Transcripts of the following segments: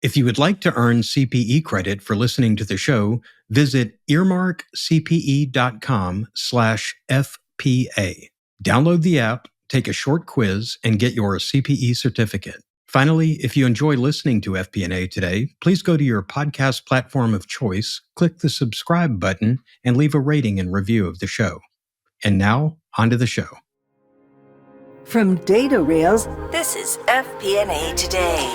If you would like to earn CPE credit for listening to the show, visit earmarkcpe.com/FPA. Download the app, take a short quiz, and get your CPE certificate. Finally, if you enjoy listening to FP&A Today, please go to your podcast platform of choice, click the subscribe button, and leave a rating and review of the show. And now, on to the show. From Datarails, this is FP&A Today.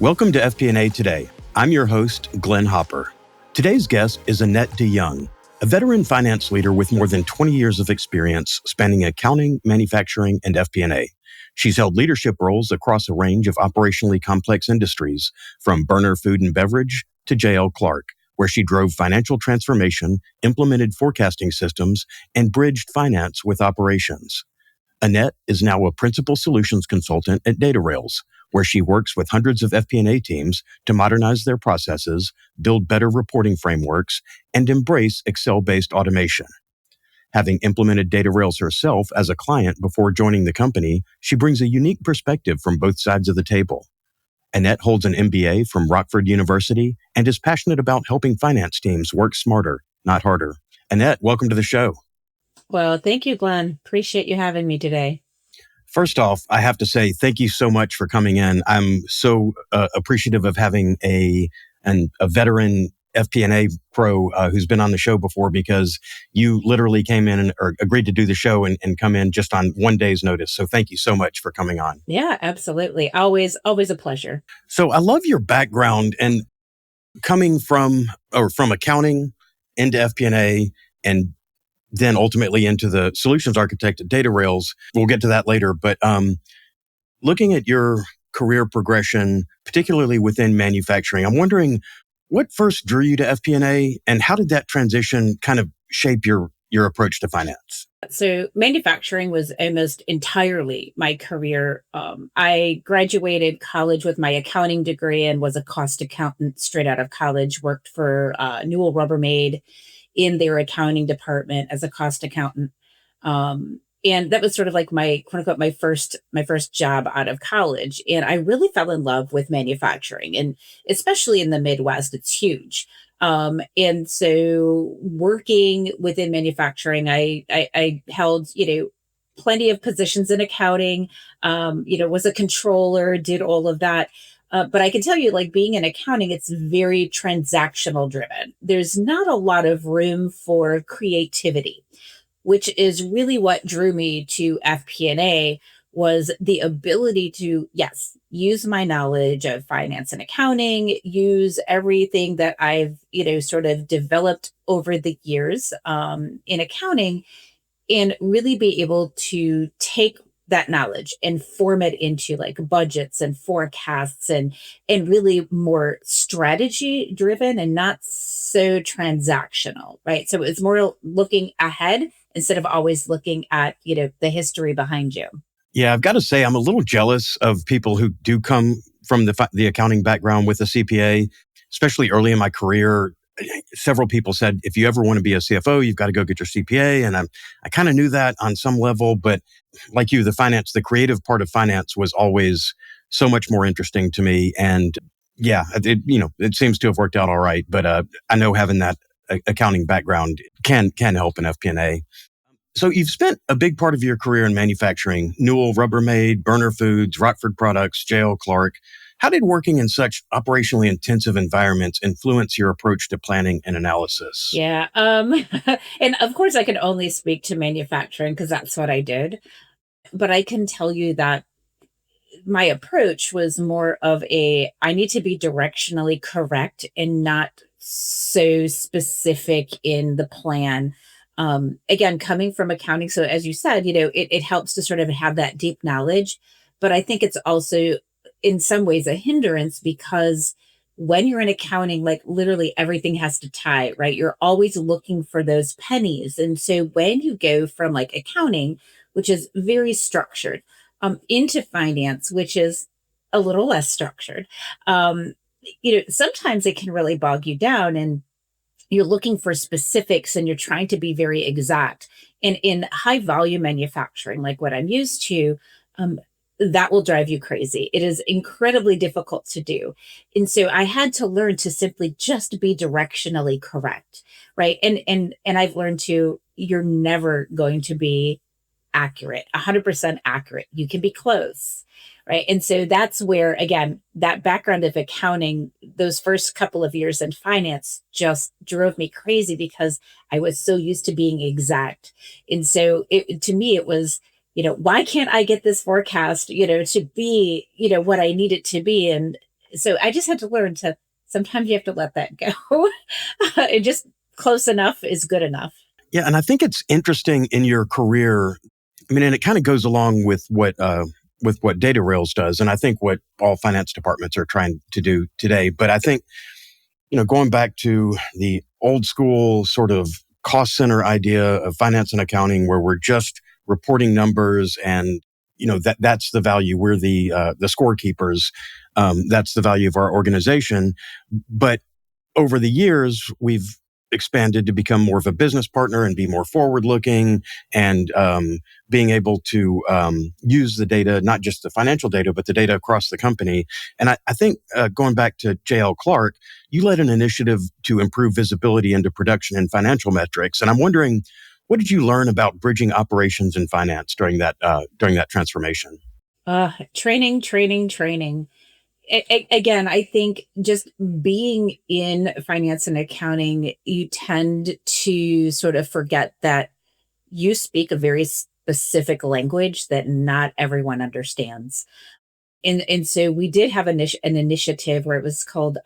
Welcome to FP&A Today. I'm your host, Glenn Hopper. Today's guest is Annette DeYoung, a veteran finance leader with more than 20 years of experience spanning accounting, manufacturing, and FP&A. She's held leadership roles across a range of operationally complex industries, from Berner Food and Beverage to J.L. Clark, where she drove financial transformation, implemented forecasting systems, and bridged finance with operations. Annette is now a principal solutions consultant at Datarails, where she works with hundreds of FP&A teams to modernize their processes, build better reporting frameworks, and embrace Excel-based automation. Having implemented Datarails herself as a client before joining the company, she brings a unique perspective from both sides of the table. Annette holds an MBA from Rockford University and is passionate about helping finance teams work smarter, not harder. Annette, welcome to the show. Well, thank you, Glenn. Appreciate you having me today. First off, I have to say thank you so much for coming in. I'm so appreciative of having a veteran FP&A pro who's been on the show before, because you literally came in or agreed to do the show and come in just on one day's notice. So thank you so much for coming on. Yeah, absolutely. Always a pleasure. So I love your background and coming from accounting into FP&A and then ultimately into the solutions architect at Datarails. We'll get to that later. But looking at your career progression, particularly within manufacturing, I'm wondering what first drew you to FP&A and how did that transition kind of shape your approach to finance? So manufacturing was almost entirely my career. I graduated college with my accounting degree and was a cost accountant straight out of college, worked for Newell Rubbermaid in their accounting department as a cost accountant. And that was sort of like my quote unquote, my first job out of college. And I really fell in love with manufacturing, and especially in the Midwest, it's huge. And so working within manufacturing, I held, plenty of positions in accounting, was a controller, did all of that. But I can tell you, like, being in accounting, it's very transactional driven. There's not a lot of room for creativity, which is really what drew me to FP&A, was the ability to, yes, use my knowledge of finance and accounting, use everything that I've, sort of developed over the years in accounting, and really be able to take that knowledge and form it into like budgets and forecasts and really more strategy driven and not so transactional, right? So it's more looking ahead instead of always looking at, the history behind you. Yeah, I've got to say I'm a little jealous of people who do come from the accounting background with a CPA, especially early in my career. Several people said, if you ever want to be a CFO, you've got to go get your CPA. And I kind of knew that on some level, but like you, the creative part of finance was always so much more interesting to me. And yeah, it seems to have worked out all right. But I know having that accounting background can help in FP&A. So you've spent a big part of your career in manufacturing: Newell Rubbermaid, Berner Foods, Rockford Products, J.L. Clark. How did working in such operationally intensive environments influence your approach to planning and analysis? Yeah. And of course, I can only speak to manufacturing because that's what I did. But I can tell you that my approach was more of I need to be directionally correct and not so specific in the plan. Again, coming from accounting. So as you said, it helps to sort of have that deep knowledge, but I think it's also in some ways a hindrance, because when you're in accounting, like literally everything has to tie, right? You're always looking for those pennies. And so when you go from like accounting, which is very structured, into finance, which is a little less structured, sometimes it can really bog you down, and you're looking for specifics and you're trying to be very exact. And in high volume manufacturing, like what I'm used to, that will drive you crazy. It is incredibly difficult to do. And so I had to learn to simply just be directionally correct, right? And I've learned to, you're never going to be accurate, 100% accurate. You can be close, right? And so that's where, again, that background of accounting, those first couple of years in finance just drove me crazy because I was so used to being exact. And so to me, it was, why can't I get this forecast, to be, what I need it to be? And so I just had to learn to, sometimes you have to let that go. And just close enough is good enough. Yeah, and I think it's interesting in your career. I mean, and it kind of goes along with what Datarails does, and I think what all finance departments are trying to do today. But I think, going back to the old school sort of cost center idea of finance and accounting, where we're just reporting numbers, and that's the value. We're the scorekeepers. That's the value of our organization. But over the years, we've expanded to become more of a business partner and be more forward-looking, and being able to use the data, not just the financial data, but the data across the company. And I think going back to J.L. Clark, you led an initiative to improve visibility into production and financial metrics. And I'm wondering, what did you learn about bridging operations and finance during that transformation? Training. Again, I think just being in finance and accounting, you tend to sort of forget that you speak a very specific language that not everyone understands. And so we did have an initiative where it was called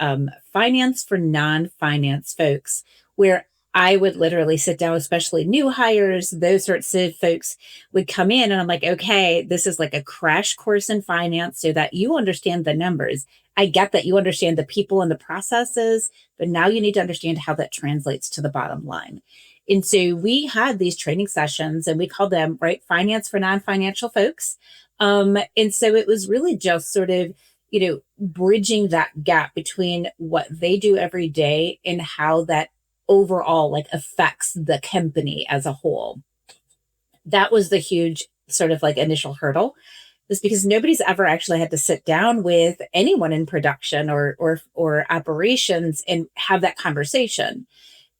Finance for Non-Finance Folks, where I would literally sit down, especially new hires, those sorts of folks would come in, and I'm like, okay, this is like a crash course in finance so that you understand the numbers. I get that you understand the people and the processes, but now you need to understand how that translates to the bottom line. And so we had these training sessions, and we called them, right, Finance for Non-Financial Folks. And so it was really just sort of, bridging that gap between what they do every day and how that overall like affects the company as a whole. That was the huge sort of like initial hurdle, is because nobody's ever actually had to sit down with anyone in production or operations and have that conversation.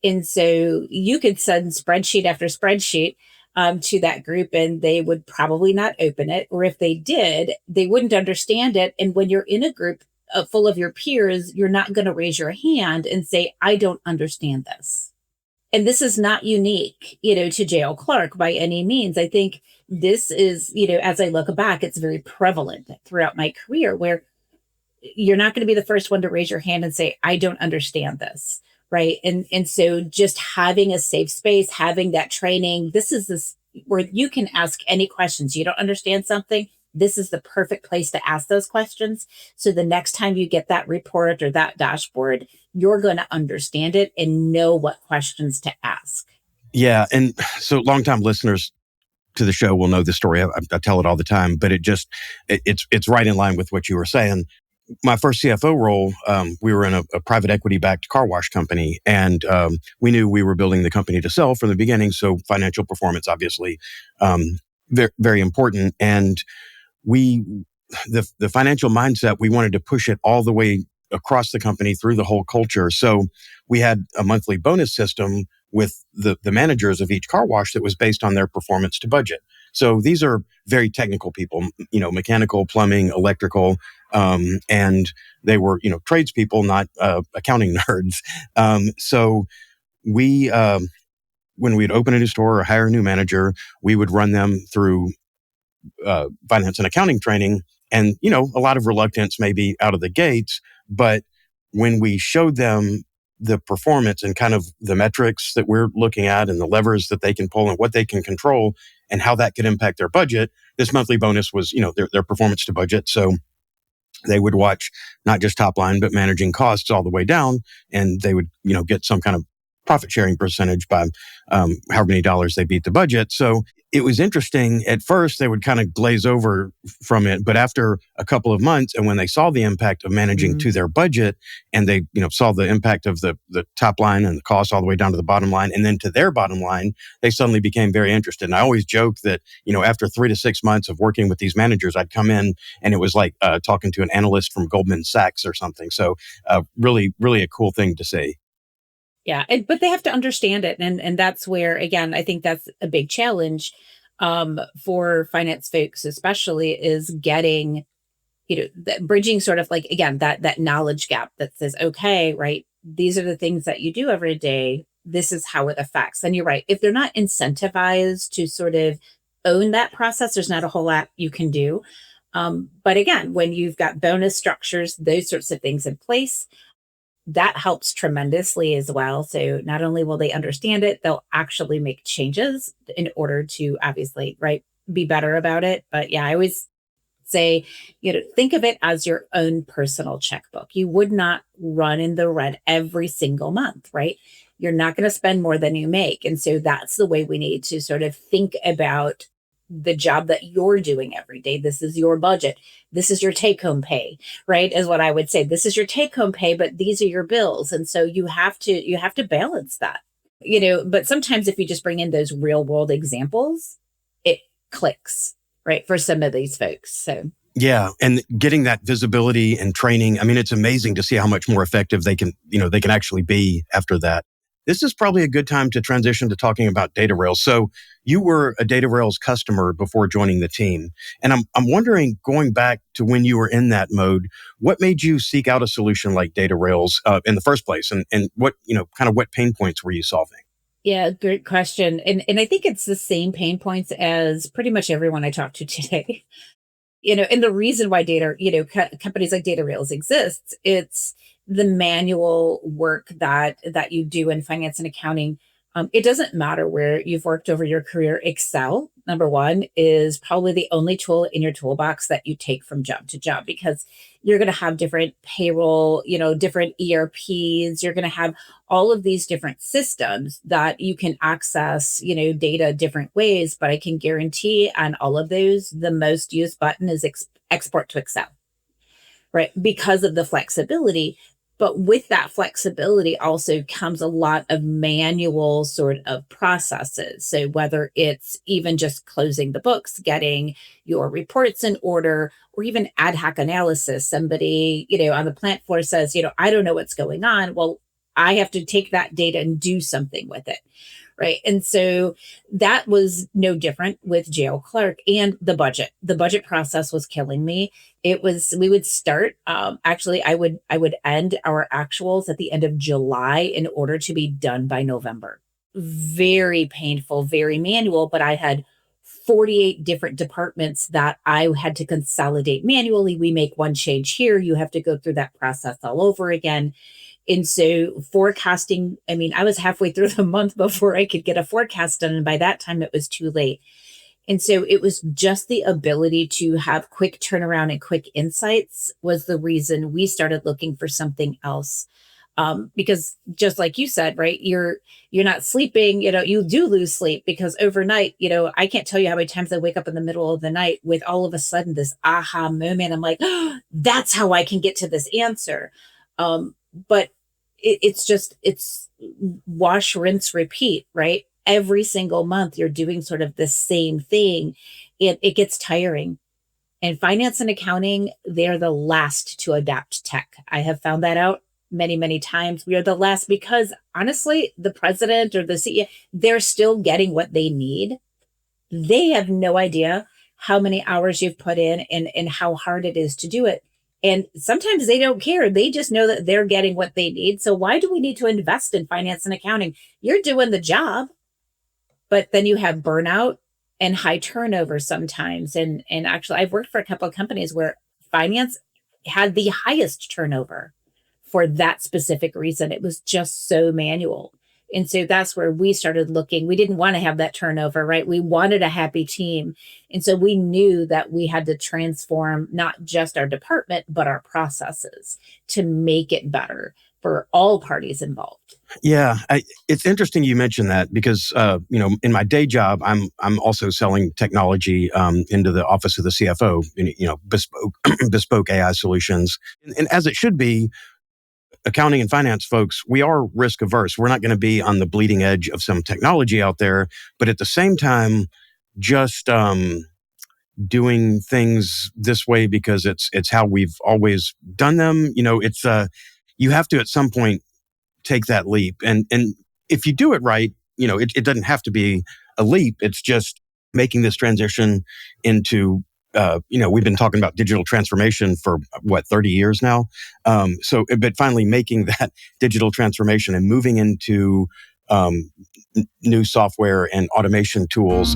And so you could send spreadsheet after spreadsheet to that group, and they would probably not open it. Or if they did, they wouldn't understand it. And when you're in a group full of your peers, you're not going to raise your hand and say, I don't understand this. And this is not unique, to J.L. Clark by any means. I think this is, as I look back, it's very prevalent throughout my career, where you're not going to be the first one to raise your hand and say, I don't understand this. Right. And so just having a safe space, having that training, this where you can ask any questions. You don't understand something, this is the perfect place to ask those questions. So the next time you get that report or that dashboard, you're going to understand it and know what questions to ask. Yeah. And so longtime listeners to the show will know the story. I tell it all the time, but it's right in line with what you were saying. My first CFO role, we were in a private equity-backed car wash company, and we knew we were building the company to sell from the beginning. So financial performance, obviously, very, very important. And the financial mindset, we wanted to push it all the way across the company through the whole culture. So we had a monthly bonus system with the managers of each car wash that was based on their performance to budget. So these are very technical people, mechanical, plumbing, electrical, and they were, tradespeople, not accounting nerds. So we, when we'd open a new store or hire a new manager, we would run them through finance and accounting training. And, a lot of reluctance maybe out of the gates, but when we showed them the performance and kind of the metrics that we're looking at and the levers that they can pull and what they can control and how that could impact their budget, this monthly bonus was, their performance to budget. So they would watch not just top line, but managing costs all the way down, and they would, get some kind of profit sharing percentage by however many dollars they beat the budget. So it was interesting. At first, they would kind of glaze over from it, but after a couple of months, and when they saw the impact of managing to their budget, and they saw the impact of the top line and the cost all the way down to the bottom line, and then to their bottom line, they suddenly became very interested. And I always joke that after 3 to 6 months of working with these managers, I'd come in and it was like talking to an analyst from Goldman Sachs or something. So really, really a cool thing to see. Yeah, but they have to understand it. And that's where, again, I think that's a big challenge for finance folks, especially, is getting, bridging sort of like, again, that knowledge gap that says, okay, right, these are the things that you do every day. This is how it affects. And you're right. If they're not incentivized to sort of own that process, there's not a whole lot you can do. But again, when you've got bonus structures, those sorts of things in place, that helps tremendously as well. So not only will they understand it, they'll actually make changes in order to obviously, right, be better about it. But yeah, I always say, think of it as your own personal checkbook. You would not run in the red every single month, right? You're not going to spend more than you make. And so that's the way we need to sort of think about the job that you're doing every day. This is your budget. This is your take-home pay, right? Is what I would say. This is your take-home pay, but these are your bills. And so you have to balance that, but sometimes if you just bring in those real world examples, it clicks, right? For some of these folks. So yeah. And getting that visibility and training, I mean, it's amazing to see how much more effective they can actually be after that. This is probably a good time to transition to talking about Datarails. So you were a Datarails customer before joining the team. And I'm wondering, going back to when you were in that mode, what made you seek out a solution like Datarails in the first place? And what, kind of what pain points were you solving? Yeah, great question. And I think it's the same pain points as pretty much everyone I talked to today. And the reason why companies like Datarails exists, it's the manual work that you do in finance and accounting. It doesn't matter where you've worked over your career. Excel, number one, is probably the only tool in your toolbox that you take from job to job, because you're going to have different payroll, different ERPs. You're going to have all of these different systems that you can access, data different ways. But I can guarantee on all of those, the most used button is export to Excel, right? Because of the flexibility. But with that flexibility also comes a lot of manual sort of processes. So whether it's even just closing the books, getting your reports in order, or even ad hoc analysis, somebody, on the plant floor says, I don't know what's going on. Well, I have to take that data and do something with it. Right. And so that was no different with jail clerk and the budget. The budget process was killing me. We would start, actually, I would end our actuals at the end of July in order to be done by November. Very painful, very manual, but I had 48 different departments that I had to consolidate manually. We make one change here. You have to go through that process all over again. And so forecasting, I was halfway through the month before I could get a forecast done. And by that time, it was too late. And so it was just the ability to have quick turnaround and quick insights was the reason we started looking for something else. Because just like you said, right, you're not sleeping, you do lose sleep because overnight, I can't tell you how many times I wake up in the middle of the night with all of a sudden this aha moment. I'm like, oh, that's how I can get to this answer. But it's wash, rinse, repeat, right? Every single month you're doing sort of the same thing. It gets tiring. And finance and accounting, they're the last to adapt tech. I have found that out many, many times. We are the last because honestly, the president or the CEO, they're still getting what they need. They have no idea how many hours you've put in and how hard it is to do it. And sometimes they don't care. They just know that they're getting what they need. So why do we need to invest in finance and accounting? You're doing the job, but then you have burnout and high turnover sometimes. And actually, I've worked for a couple of companies where finance had the highest turnover for that specific reason. It was just so manual. And so that's where we started looking. We didn't want to have that turnover, right? We wanted a happy team. And so we knew that we had to transform not just our department, but our processes to make it better for all parties involved. Yeah, it's interesting you mentioned that because in my day job, I'm also selling technology into the office of the CFO. Bespoke bespoke AI solutions, and as it should be, accounting and finance folks, we are risk averse. We're not going to be on the bleeding edge of some technology out there, but at the same time, just doing things this way because it's how we've always done them. It's you have to at some point take that leap. And if you do it right, it doesn't have to be a leap. It's just making this transition into, we've been talking about digital transformation for 30 years now. But finally making that digital transformation and moving into new software and automation tools.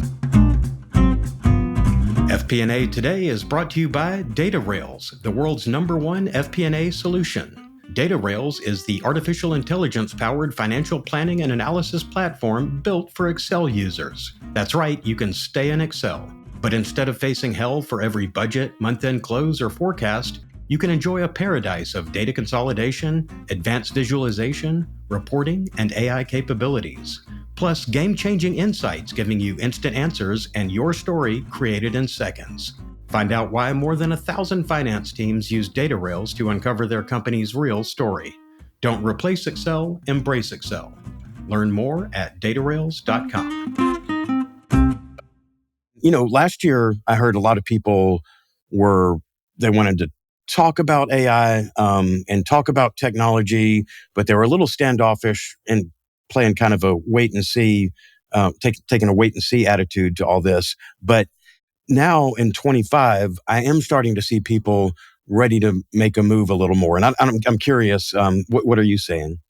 FP&A Today is brought to you by Datarails, the world's #1 FP&A solution. Datarails is the artificial intelligence-powered financial planning and analysis platform built for Excel users. That's right, you can stay in Excel. But instead of facing hell for every budget, month-end close, or forecast, you can enjoy a paradise of data consolidation, advanced visualization, reporting, and AI capabilities. Plus, game-changing insights giving you instant answers and your story created in seconds. Find out why more than 1,000 finance teams use Datarails to uncover their company's real story. Don't replace Excel, embrace Excel. Learn more at datarails.com. Last year I heard a lot of people they wanted to talk about AI and talk about technology, but they were a little standoffish and playing kind of a wait and see, taking a wait and see attitude to all this. But now in 25, I am starting to see people ready to make a move a little more. And I'm curious, what are you saying?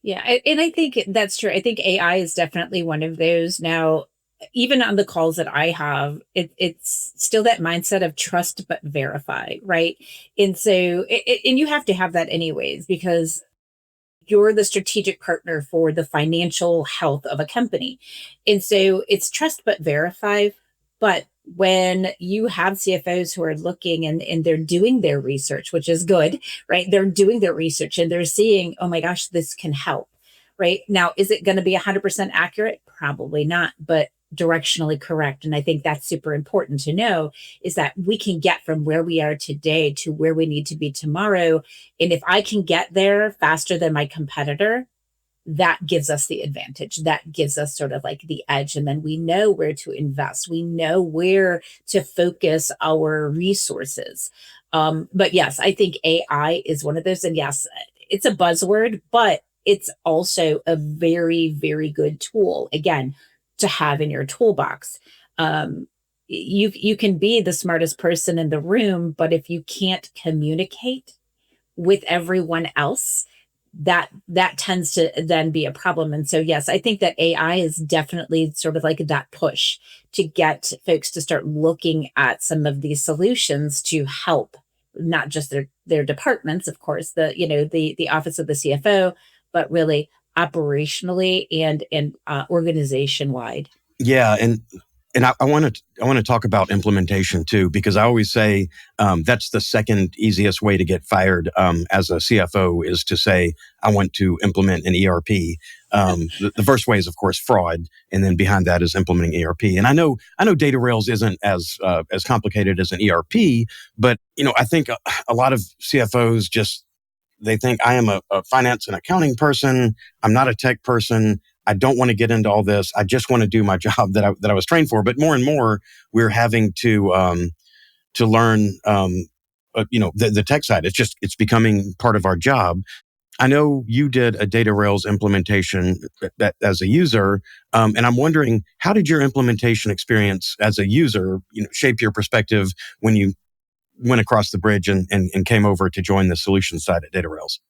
Yeah, and I think that's true. I think AI is definitely one of those now. Even on the calls that I have, it's still that mindset of trust but verify, right? And so, and you have to have that anyways, because you're the strategic partner for the financial health of a company. And so it's trust but verify. But when you have CFOs who are looking and they're doing their research, which is good, right? They're doing their research and they're seeing, oh my gosh, this can help, right? Now, is it going to be 100% accurate? Probably not, but directionally correct. And I think that's super important to know is that we can get from where we are today to where we need to be tomorrow. And if I can get there faster than my competitor, that gives us the advantage. That gives us sort of like the edge. And then we know where to invest. We know where to focus our resources. But yes, I think AI is one of those. And yes, it's a buzzword, but it's also a very, very good tool, again, to have in your toolbox. You can be the smartest person in the room, but if you can't communicate with everyone else, that tends to then be a problem. And so, yes, I think that AI is definitely sort of like that push to get folks to start looking at some of these solutions to help not just their departments, of course, the office of the CFO, but really operationally and organization wide. Yeah, and I want to talk about implementation too, because I always say that's the second easiest way to get fired as a CFO is to say I want to implement an ERP. The first way is of course fraud, and then behind that is implementing ERP. And I know Datarails isn't as complicated as an ERP, but I think a lot of CFOs they think I am a finance and accounting person. I'm not a tech person. I don't want to get into all this. I just want to do my job that I was trained for. But more and more, we're having to learn, the tech side. It's becoming part of our job. I know you did a Datarails implementation as a user, and I'm wondering how did your implementation experience as a user, shape your perspective when you went across the bridge and came over to join the solution side at Datarails?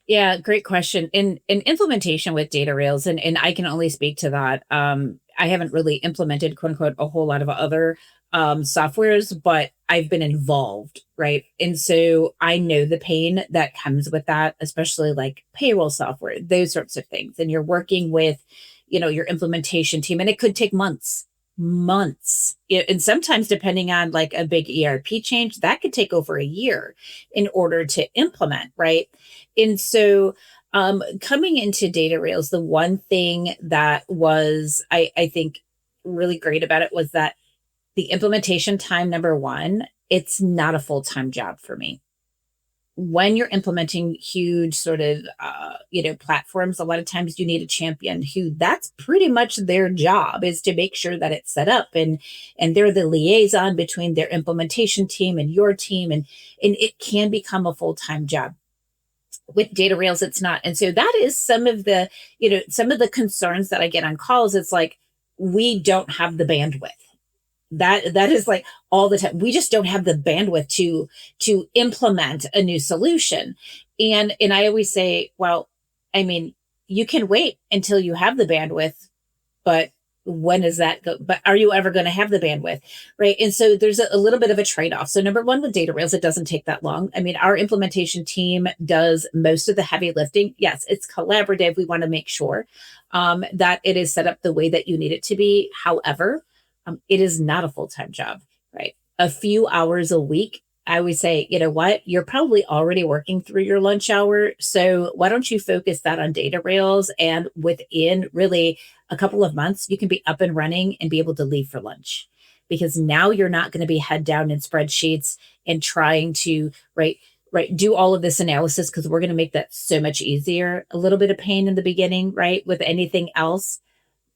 Yeah, great question. In implementation with Datarails, and I can only speak to that. I haven't really implemented quote unquote a whole lot of other softwares, but I've been involved, right? And so I know the pain that comes with that, especially like payroll software, those sorts of things. And you're working with, your implementation team, and it could take months. And sometimes depending on like a big ERP change, that could take over a year in order to implement, right? And so Coming into Datarails, the one thing that was, I think, really great about it was that the implementation time, number one, it's not a full-time job for me. When you're implementing huge sort of, platforms, a lot of times you need a champion who that's pretty much their job is to make sure that it's set up and they're the liaison between their implementation team and your team. And it can become a full-time job. With Datarails, it's not. And so that is some of the concerns that I get on calls. It's like, we don't have the bandwidth. That is like all the time. We just don't have the bandwidth to implement a new solution. And I always say, well, I mean, you can wait until you have the bandwidth, but when is that but are you ever going to have the bandwidth, right? And so there's a little bit of a trade-off. So number one, with Datarails, it doesn't take that long. I mean, our implementation team does most of the heavy lifting. Yes, it's collaborative. We want to make sure that it is set up the way that you need it to be. However, it is not a full-time job, right? A few hours a week, I would say, you know what, you're probably already working through your lunch hour. So why don't you focus that on Datarails? And within really a couple of months, you can be up and running and be able to leave for lunch. Because now you're not going to be head down in spreadsheets and trying to, do all of this analysis, because we're going to make that so much easier. A little bit of pain in the beginning, right? With anything else.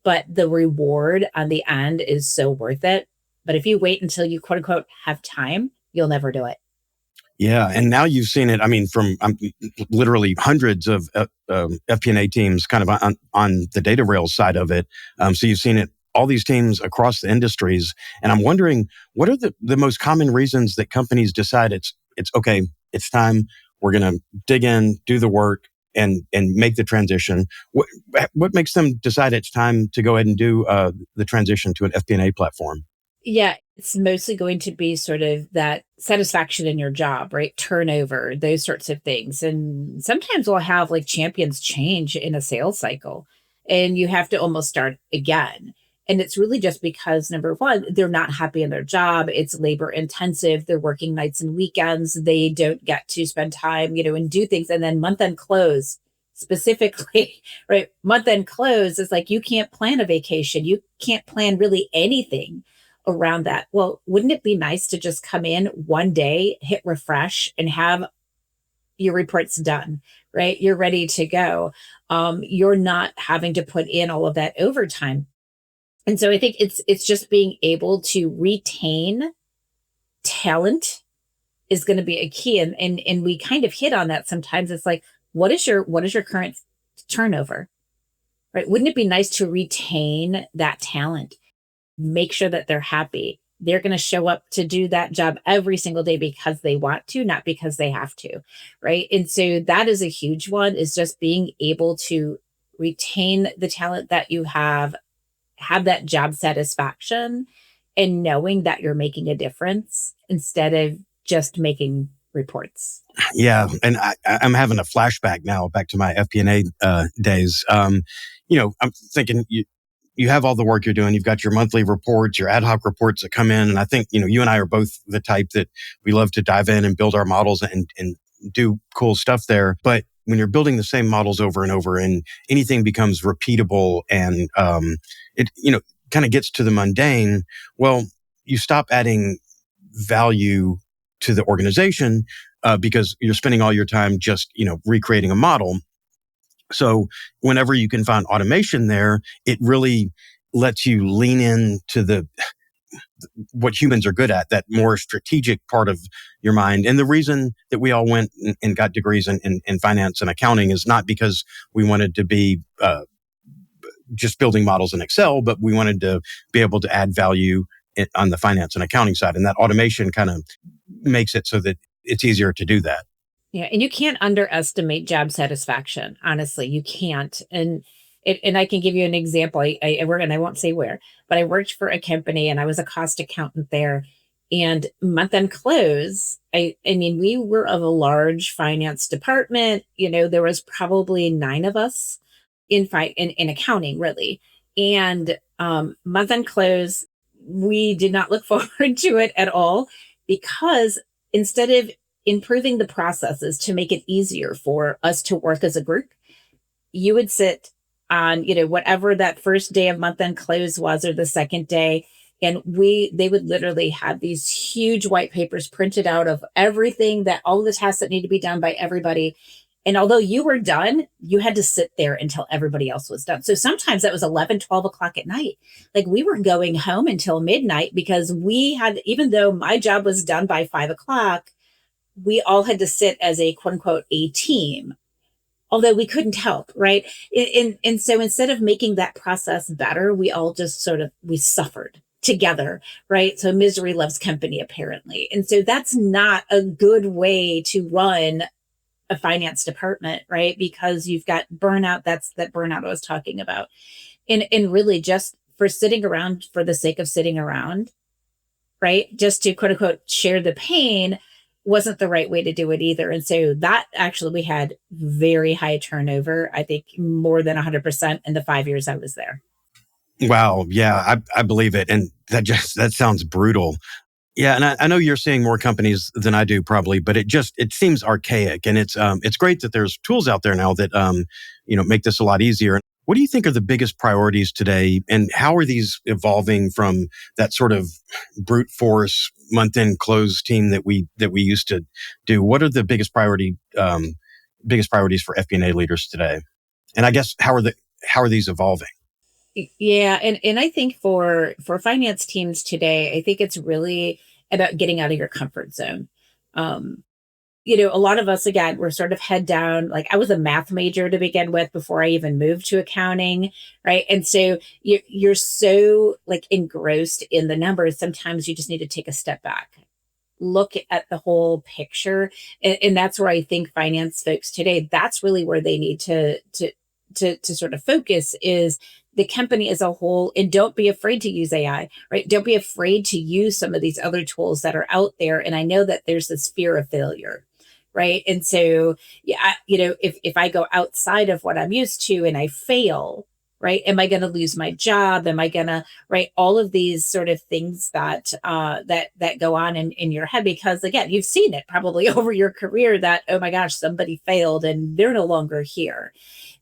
But the reward on the end is so worth it. But if you wait until you quote unquote have time, you'll never do it. Yeah. And now you've seen it, I mean, from literally hundreds of FP&A teams kind of on the Datarails side of it. So you've seen it, all these teams across the industries. And I'm wondering, what are the most common reasons that companies decide it's okay, it's time, we're going to dig in, do the work, and make the transition? What makes them decide it's time to go ahead and do the transition to an FP&A platform? Yeah, it's mostly going to be sort of that satisfaction in your job, right? Turnover, those sorts of things. And sometimes we'll have like champions change in a sales cycle and you have to almost start again. And it's really just because, number one, they're not happy in their job. It's labor intensive. They're working nights and weekends. They don't get to spend time, and do things. And then month end close specifically, right? Month end close is like, you can't plan a vacation. You can't plan really anything around that. Well, wouldn't it be nice to just come in one day, hit refresh, and have your reports done, right? You're ready to go. You're not having to put in all of that overtime. And so I think it's just being able to retain talent is going to be a key. And we kind of hit on that sometimes. It's like, what is your current turnover? Right? Wouldn't it be nice to retain that talent? Make sure that they're happy. They're going to show up to do that job every single day because they want to, not because they have to, right? And so that is a huge one, is just being able to retain the talent that you have that job satisfaction, and knowing that you're making a difference instead of just making reports. Yeah. And I'm having a flashback now back to my FP&A days. I'm thinking you have all the work you're doing. You've got your monthly reports, your ad hoc reports that come in. And I think, you and I are both the type that we love to dive in and build our models and do cool stuff there. But when you're building the same models over and over and anything becomes repeatable and it kind of gets to the mundane, well, you stop adding value to the organization because you're spending all your time just, recreating a model. So whenever you can find automation there, it really lets you lean into what humans are good at, that more strategic part of your mind. And the reason that we all went and got degrees in finance and accounting is not because we wanted to be just building models in Excel, but we wanted to be able to add value on the finance and accounting side. And that automation kind of makes it so that it's easier to do that. Yeah, and you can't underestimate job satisfaction. Honestly, you can't. And I can give you an example. I work, and I won't say where, but I worked for a company and I was a cost accountant there. And month end close, I mean, we were of a large finance department. There was probably 9 of us in accounting, really. And month end close, we did not look forward to it at all, because instead of improving the processes to make it easier for us to work as a group, you would sit on, whatever that first day of month end close was, or the second day. And they would literally have these huge white papers printed out of everything, that all the tasks that need to be done by everybody. And although you were done, you had to sit there until everybody else was done. So sometimes that was 11, 12 o'clock at night. Like, we weren't going home until midnight, because we had, even though my job was done by 5 o'clock, we all had to sit as a quote unquote a team, although we couldn't help, right? And so instead of making that process better, we all just we suffered together, right? So misery loves company, apparently. And so that's not a good way to run a finance department, right? Because you've got burnout. That's that burnout I was talking about. And really just for sitting around for the sake of sitting around, right? Just to quote unquote share the pain wasn't the right way to do it either. And so that actually, we had very high turnover, I think more than 100% in the 5 years I was there. Wow. Yeah, I believe it. And that sounds brutal. Yeah. And I know you're seeing more companies than I do probably, but it seems archaic. And it's great that there's tools out there now that, make this a lot easier. What do you think are the biggest priorities today, and how are these evolving from that sort of brute force month-end close team that we used to do? What are the biggest priorities for FP&A leaders today? And I guess how are these evolving? Yeah, and I think for finance teams today, I think it's really about getting out of your comfort zone. A lot of us, again, we're sort of head down. Like, I was a math major to begin with before I even moved to accounting, right? And so you're so like engrossed in the numbers. Sometimes you just need to take a step back, look at the whole picture, and that's where I think finance folks today, that's really where they need to sort of focus, is the company as a whole. And don't be afraid to use AI, right? Don't be afraid to use some of these other tools that are out there. And I know that there's this fear of failure, right? And so, yeah, if I go outside of what I'm used to and I fail, right? Am I going to lose my job? Am I going to, right? All of these sort of things that go on in your head, because again, you've seen it probably over your career that, oh my gosh, somebody failed and they're no longer here.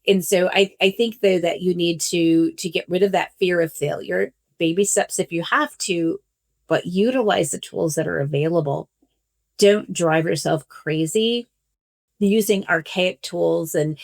And so I think, though, that you need to get rid of that fear of failure, baby steps if you have to, but utilize the tools that are available. Don't drive yourself crazy using archaic tools and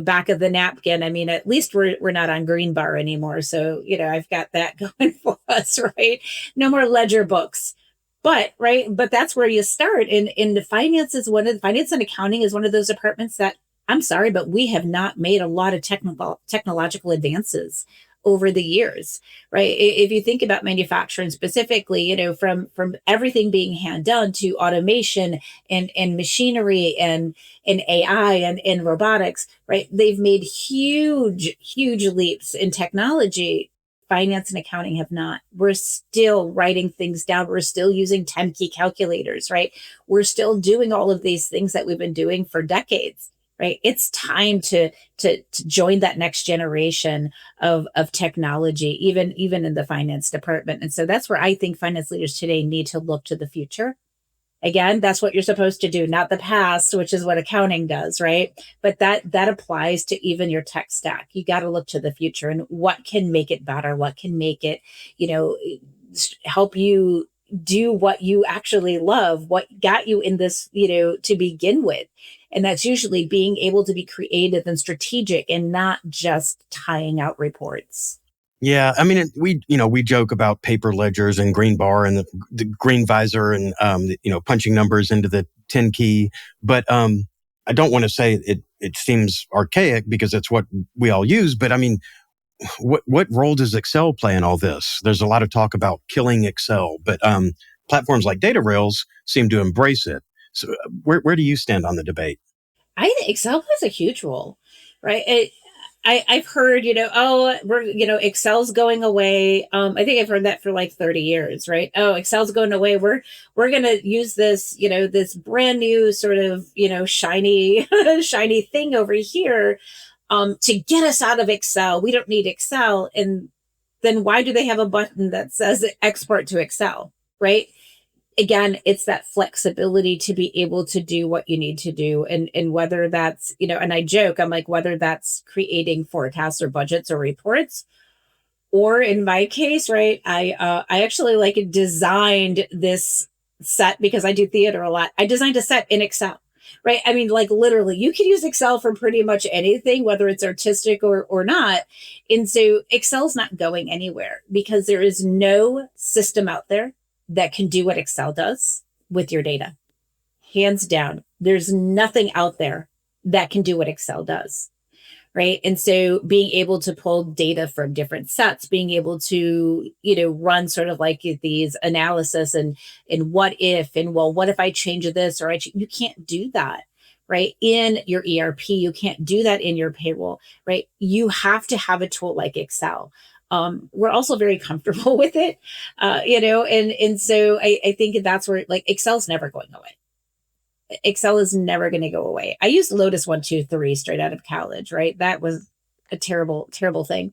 back of the napkin. I mean, at least we're not on green bar anymore. So, I've got that going for us, right? No more ledger books. But that's where you start. And the finance finance and accounting is one of those departments that, I'm sorry, but we have not made a lot of technological advances over the years, right? If you think about manufacturing specifically, from everything being hand done to automation and machinery and AI and robotics, right? They've made huge leaps in technology. Finance and accounting have not. We're still writing things down. We're still using 10 key calculators, right? We're still doing all of these things that we've been doing for decades. Right. It's time to join that next generation of technology, even in the finance department. And so that's where I think finance leaders today need to look to the future. Again, that's what you're supposed to do, not the past, which is what accounting does, right? But that applies to even your tech stack. You got to look to the future and what can make it better, what can make it, help you do what you actually love, what got you in this, to begin with. And that's usually being able to be creative and strategic and not just tying out reports. Yeah, I mean, we joke about paper ledgers and green bar and the green visor and punching numbers into the 10 key. But I don't want to say it seems archaic because it's what we all use. But I mean, what role does Excel play in all this? There's a lot of talk about killing Excel, but platforms like Datarails seem to embrace it. So where do you stand on the debate? I think Excel plays a huge role, right? I've heard, Excel's going away. I think I've heard that for like 30 years, right? Oh, Excel's going away. We're going to use this, this brand new sort of, shiny, shiny thing over here to get us out of Excel. We don't need Excel. And then why do they have a button that says export to Excel, right? again, it's that flexibility to be able to do what you need to do. And whether that's, and I joke, I'm like, whether that's creating forecasts or budgets or reports, or in my case, right, I actually like designed this set because I do theater a lot. I designed a set in Excel, right? I mean, like literally, you can use Excel for pretty much anything, whether it's artistic or not. And so Excel's not going anywhere because there is no system out there that can do what Excel does with your data. Hands down, there's nothing out there that can do what Excel does. Right. And so being able to pull data from different sets, being able to, run sort of like these analysis and what if, and well, what if I change this or you can't do that. Right. In your ERP, you can't do that in your payroll. Right. You have to have a tool like Excel. We're also very comfortable with it, and so I think that's where like Excel's never going away. Excel is never going to go away. I used Lotus 123 straight out of college, right? That was a terrible, terrible thing.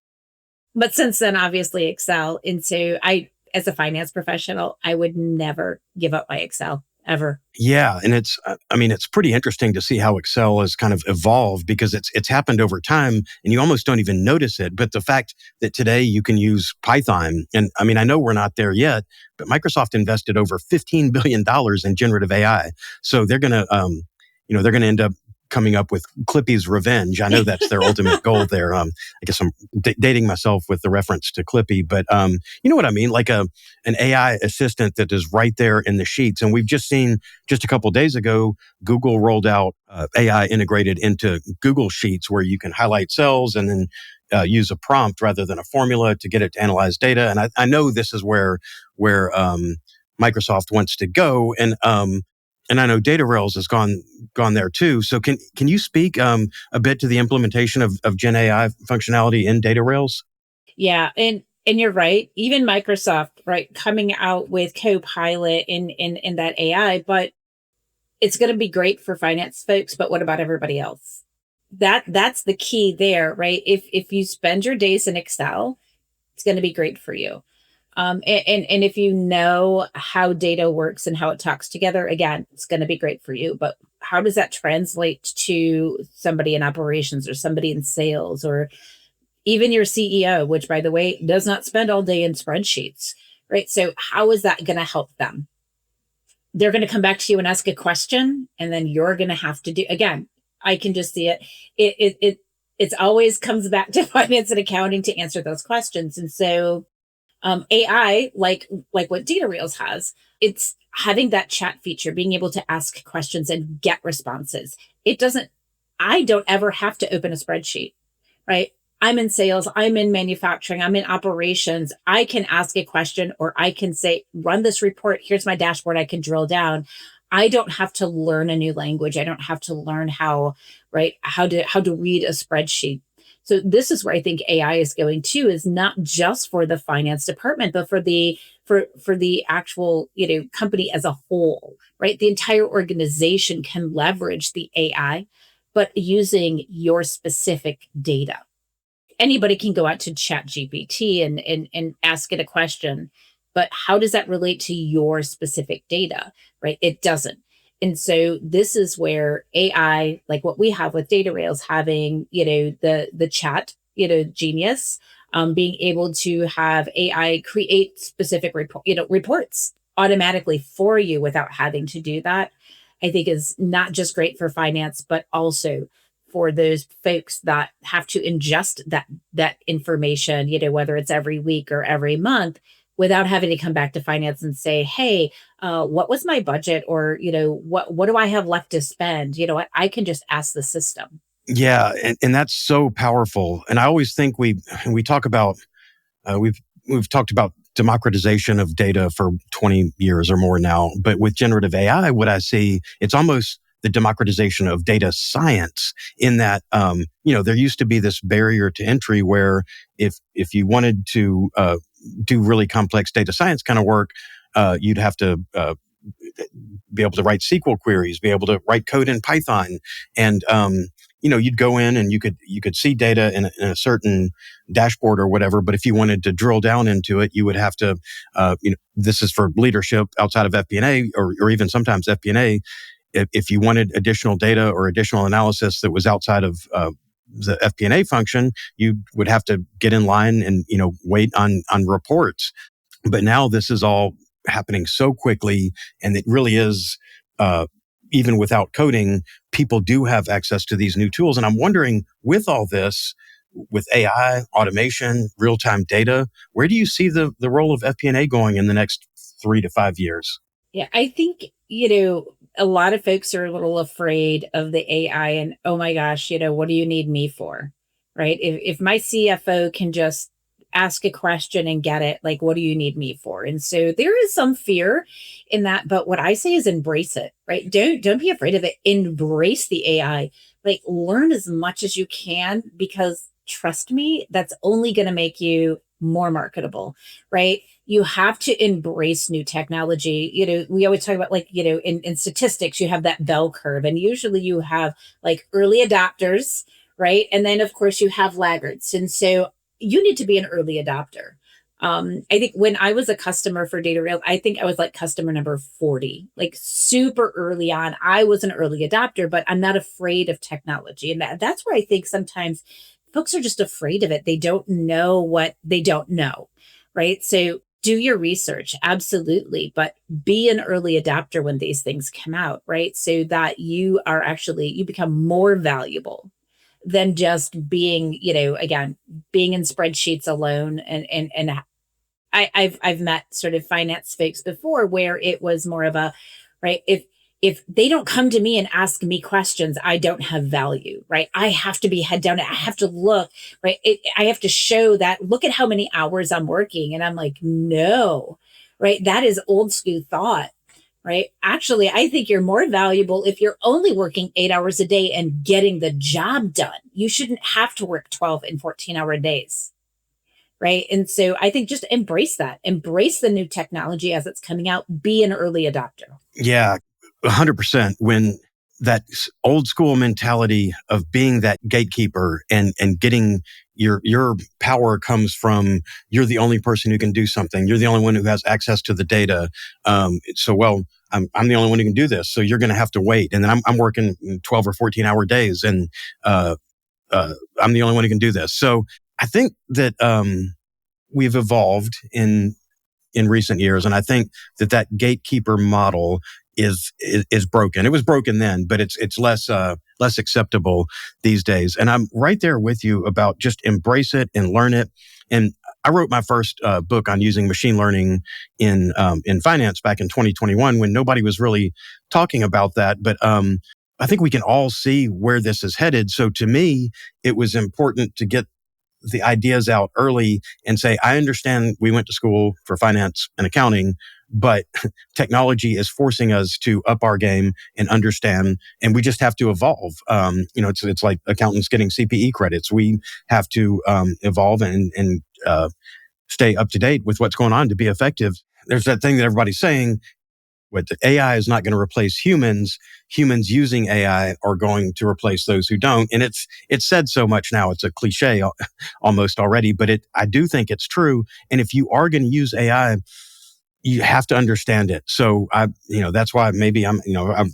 But since then, obviously Excel. And so as a finance professional, I would never give up my Excel ever. Yeah, and it's pretty interesting to see how Excel has kind of evolved because it's happened over time and you almost don't even notice it. But the fact that today you can use Python, and I know we're not there yet, but Microsoft invested over $15 billion in generative AI. So they're going to, they're going to end up coming up with Clippy's revenge. I know that's their ultimate goal there. I guess I'm dating myself with the reference to Clippy, but you know what I mean? Like an AI assistant that is right there in the sheets. And we've just seen just a couple of days ago, Google rolled out AI integrated into Google Sheets where you can highlight cells and then use a prompt rather than a formula to get it to analyze data. And I know this is where Microsoft wants to go. And I know Datarails has gone there too. So can you speak a bit to the implementation of Gen AI functionality in Datarails? Yeah, and you're right. Even Microsoft, right, coming out with Copilot in that AI, but it's going to be great for finance folks. But what about everybody else? That's the key there, right? If you spend your days in Excel, it's going to be great for you. And if you know how data works and how it talks together, again, it's going to be great for you. But how does that translate to somebody in operations or somebody in sales or even your CEO, which, by the way, does not spend all day in spreadsheets, right? So how is that going to help them? They're going to come back to you and ask a question, and then you're going to have to do, again, I can just see it. It always comes back to finance and accounting to answer those questions. And so AI, like what Datarails has, it's having that chat feature, being able to ask questions and get responses. I don't ever have to open a spreadsheet, right? I'm in sales, I'm in manufacturing, I'm in operations. I can ask a question or I can say, run this report. Here's my dashboard. I can drill down. I don't have to learn a new language. I don't have to learn how to read a spreadsheet. So this is where I think AI is going to, is not just for the finance department, but for the actual, company as a whole, right? The entire organization can leverage the AI, but using your specific data. Anybody can go out to Chat GPT and ask it a question, but how does that relate to your specific data, right? It doesn't. And so this is where AI, like what we have with Datarails, having, the chat, genius, being able to have AI create specific reports automatically for you without having to do that, I think is not just great for finance, but also for those folks that have to ingest that information, whether it's every week or every month, without having to come back to finance and say, hey, what was my budget? Or, what do I have left to spend? I can just ask the system. Yeah, and that's so powerful. And I always think we talk about we've talked about democratization of data for 20 years or more now, but with generative AI, what I see, it's almost the democratization of data science in that, there used to be this barrier to entry where if you wanted to do really complex data science kind of work, you'd have to be able to write SQL queries, be able to write code in Python. And you'd go in and you could see data in a certain dashboard or whatever. But if you wanted to drill down into it, you would have to, this is for leadership outside of FP&A or even sometimes FP&A. If you wanted additional data or additional analysis that was outside of the FP&A function, you would have to get in line and, wait on reports. But now this is all happening so quickly, and it really is, even without coding, people do have access to these new tools. And I'm wondering, with all this, with AI, automation, real-time data, where do you see the role of FP&A going in the next 3 to 5 years? Yeah, I think, a lot of folks are a little afraid of the AI and, oh my gosh, what do you need me for? Right? If my CFO can just ask a question and get it, like, what do you need me for? And so there is some fear in that, but what I say is embrace it, right? Don't be afraid of it. Embrace the AI. Like, learn as much as you can, because trust me, that's only going to make you more marketable, right? You have to embrace new technology. We always talk about, like, in statistics, you have that bell curve, and usually you have like early adopters, right? And then of course you have laggards. And so you need to be an early adopter. I think when I was a customer for Datarails, I think I was like customer number 40, like super early on. I was an early adopter, but I'm not afraid of technology. And that's where I think sometimes folks are just afraid of it. They don't know what they don't know, right? So do your research, absolutely, but be an early adopter when these things come out, right? So that you become more valuable than just being, again, being in spreadsheets alone. And I've met sort of finance folks before where it was more of a, right, if they don't come to me and ask me questions, I don't have value, right? I have to be head down. I have to look, right? I have to show that, look at how many hours I'm working. And I'm like, no, right? That is old school thought, right? Actually, I think you're more valuable if you're only working 8 hours a day and getting the job done. You shouldn't have to work 12 and 14-hour days. Right. And so I think just embrace that, embrace the new technology as it's coming out, be an early adopter. Yeah, 100%. When that old school mentality of being that gatekeeper and getting your power comes from, you're the only person who can do something. You're the only one who has access to the data. I'm the only one who can do this. So you're going to have to wait. And then I'm working 12 or 14-hour days, and I'm the only one who can do this. So I think that we've evolved in recent years, and I think that gatekeeper model is broken. It was broken then, but it's less acceptable these days. And I'm right there with you about just embrace it and learn it. And I wrote my first book on using machine learning in finance back in 2021 when nobody was really talking about that. But I think we can all see where this is headed. So to me, it was important to get the ideas out early and say, I understand we went to school for finance and accounting, but technology is forcing us to up our game and understand, and we just have to evolve. It's like accountants getting CPE credits. We have to evolve and stay up to date with what's going on to be effective. There's that thing that everybody's saying, what the AI is not going to replace humans. Humans using AI are going to replace those who don't. And it's said so much now. It's a cliche almost already, but I do think it's true. And if you are going to use AI, you have to understand it. So that's why maybe I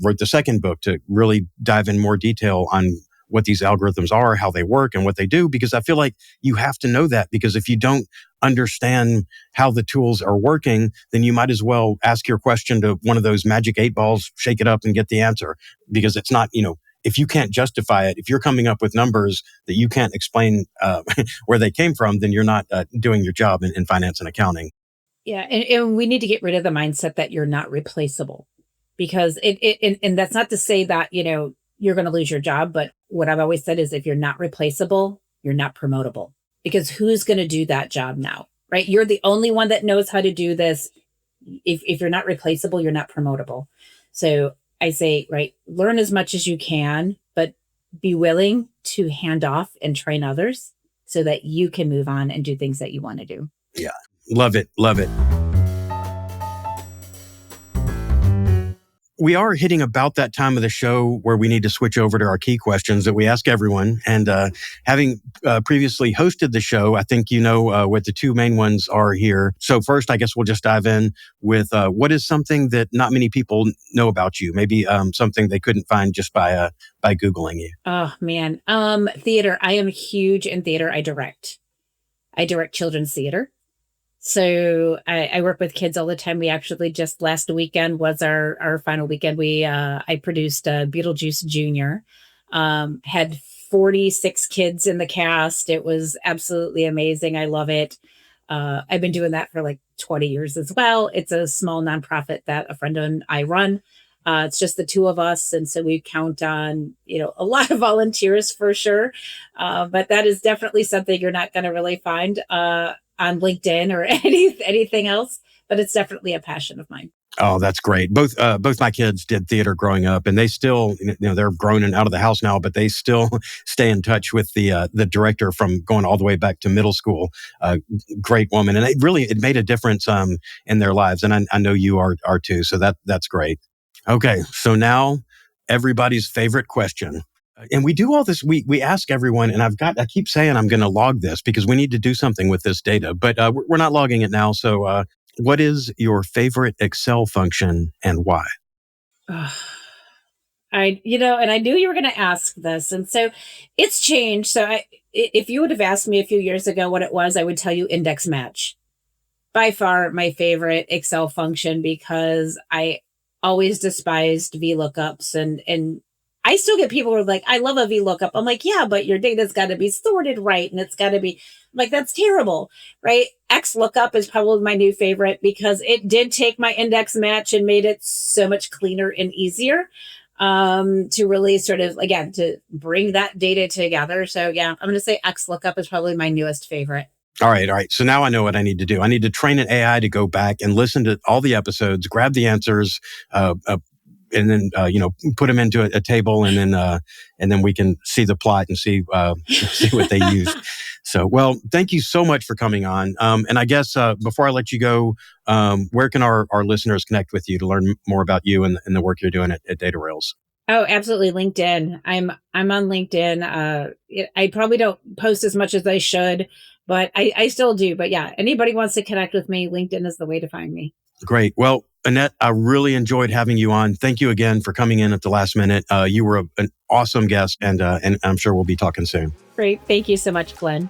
wrote the second book to really dive in more detail on what these algorithms are, how they work, and what they do, because I feel like you have to know that, because if you don't understand how the tools are working, then you might as well ask your question to one of those magic 8 balls, shake it up and get the answer, because it's not, if you can't justify it, if you're coming up with numbers that you can't explain where they came from, then you're not doing your job in finance and accounting. Yeah. And we need to get rid of the mindset that you're not replaceable, because and that's not to say that, you're going to lose your job. But what I've always said is, if you're not replaceable, you're not promotable, because who's going to do that job now, right? You're the only one that knows how to do this. If you're not replaceable, you're not promotable. So I say, right, learn as much as you can, but be willing to hand off and train others so that you can move on and do things that you want to do. Yeah. Love it. Love it. we are hitting about that time of the show where we need to switch over to our key questions that we ask everyone. And having previously hosted the show, I think you know what the two main ones are here. So first, I guess we'll just dive in with what is something that not many people know about you? Maybe something they couldn't find just by Googling you. Oh man. Theater. I am huge in theater. I direct children's theater. So I work with kids all the time. We actually just last weekend was our final weekend. I produced Beetlejuice Jr. Had 46 kids in the cast. It was absolutely amazing. I love it. I've been doing that for like 20 years as well. It's a small nonprofit that a friend and I run. It's just the two of us. And so we count on, a lot of volunteers for sure. But that is definitely something you're not going to really find on LinkedIn or anything else, but it's definitely a passion of mine. Oh, that's great. Both my kids did theater growing up, and they still, they're grown and out of the house now, but they still stay in touch with the director from going all the way back to middle school. Great woman, and it made a difference in their lives, and I know you are too. So that's great. Okay, so now everybody's favorite question. And we do all this. We ask everyone, and I keep saying I'm going to log this because we need to do something with this data, but we're not logging it now. So what is your favorite Excel function and why? And I knew you were going to ask this. And so it's changed. So if you would have asked me a few years ago what it was, I would tell you index match. By far my favorite Excel function because I always despised VLOOKUPs and I still get people who are like, I love a VLOOKUP. I'm like, yeah, but your data's got to be sorted right. And it's got to be like, that's terrible, right? XLOOKUP is probably my new favorite because it did take my index match and made it so much cleaner and easier to really sort of, again, to bring that data together. So yeah, I'm going to say XLOOKUP is probably my newest favorite. All right. So now I know what I need to do. I need to train an AI to go back and listen to all the episodes, grab the answers, and then put them into a table, and then we can see the plot and see what they used. So, well, thank you so much for coming on. And I guess before I let you go, where can our listeners connect with you to learn more about you and the work you're doing at Datarails? Oh, absolutely. LinkedIn. I'm on LinkedIn. I probably don't post as much as I should, but I still do. But yeah, anybody wants to connect with me, LinkedIn is the way to find me. Great. Well, Annette, I really enjoyed having you on. Thank you again for coming in at the last minute. You were an awesome guest, and I'm sure we'll be talking soon. Great. Thank you so much, Glenn.